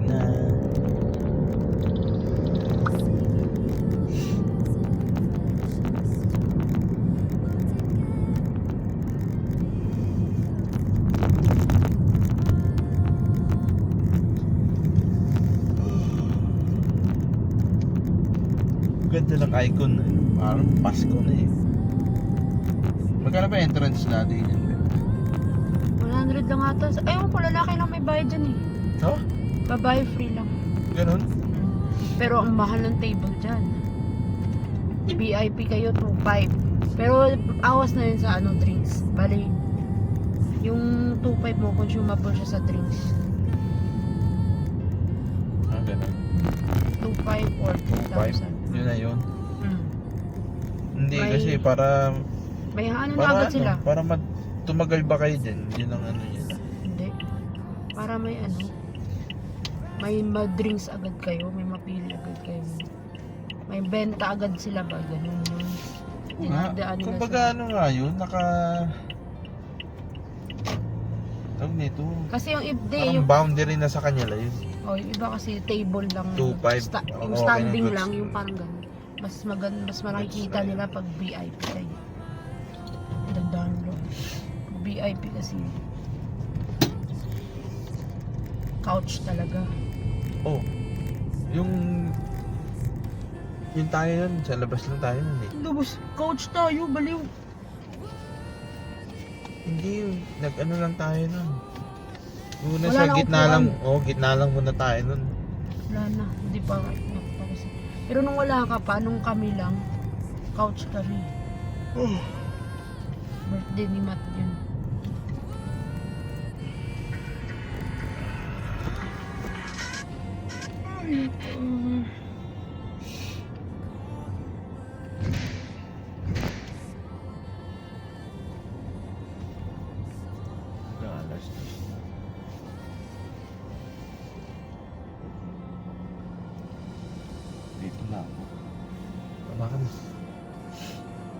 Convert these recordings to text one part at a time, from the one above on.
na. Ganda ng icon, parang Pasko na eh. Magkano ba entrance natin yan? 100 lang ata. Ayun ko, lalaki lang may bayad dyan eh. Oh? Babae free lang. Ganun? Pero ang mahal ng table dyan. VIP kayo, 2.5. Pero awas na yun sa drinks. Bali, yung 2.5 mo, consumable siya sa drinks. Ah, ganun. 2.5 or 2,000. Yun na yun. Hmm. Hindi May- kasi para May na para agad sila. para tumagal ba kayo din? Yun ang ano yun. Hindi. Para may may drinks agad kayo, may mapili agad kayo. May benta agad sila ba? Ganun yun. Dinadaan nila Kumbaga sa- ano nga yun, tawag nito. Kasi yung Parang yung boundary na sa kanya lang yun. yung iba kasi table lang. 2.5. Yung Okay, standing goods. lang, yung parang ganun. Mas makikita Goods na nila pag VIP kayo. Dandahan lang. VIP kasi. Couch talaga. Oh. Yung tayo nun, sa labas lang tayo nun eh. Lubos, couch tayo, baliw. Hindi yun, nag-ano lang tayo nun. Una Wala sa na gitna upuan. lang, gitna lang muna tayo nun. Wala na, hindi pa kasi. Pero nung wala ka pa, nung kami lang, couch kami. Birthday ni Matt yun. Alas 10 na. Dito na ako. Tama ka na.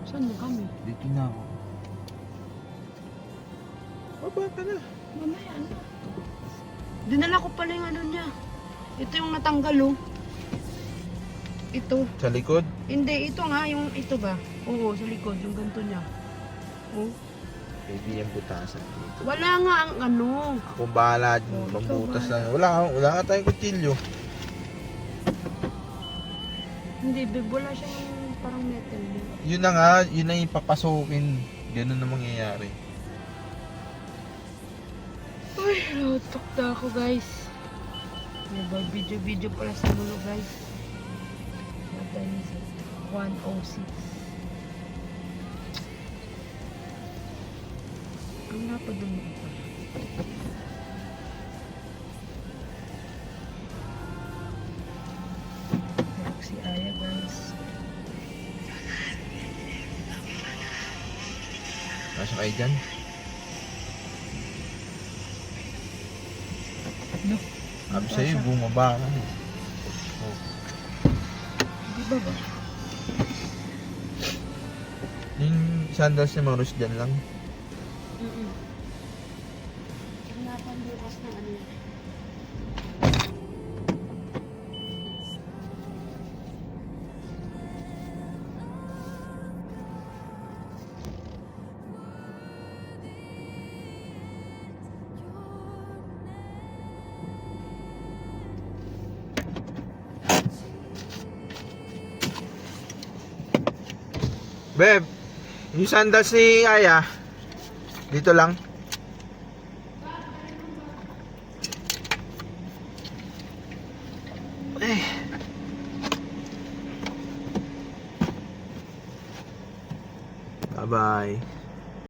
Saan na kami? Dito na ako. Baba ka na. Mamaya na. Dinala ko pala yung niya. Ito yung natanggal oh. Ito. Sa likod? Hindi, ito nga, ito ba? Oo, sa likod, yung ganito niya. Oh. Pwede yung butasan dito. Wala nga ang Kung bahala dyan, Oh, pambutas ikaw lang. Wala nga tayong kutsilyo. Hindi, babe, wala siyang parang metal. Yun na nga, yun na yung papasukin. Ganun na mangyayari. Ay, nautok na ako guys. May ba video pala sa mulo guys. What time is it? 1:06. Ang napadumi ko pa. Tulog si Aya guys. Nasa kayo dyan? No. Sabi sa'yo, bumaba ka na. Oh. Di ba ba? Yung sandals ni Maurus dyan lang. Hanapan bukas ng yan. Beb, yung sandals ni Aya, dito lang. Eh. Bye-bye.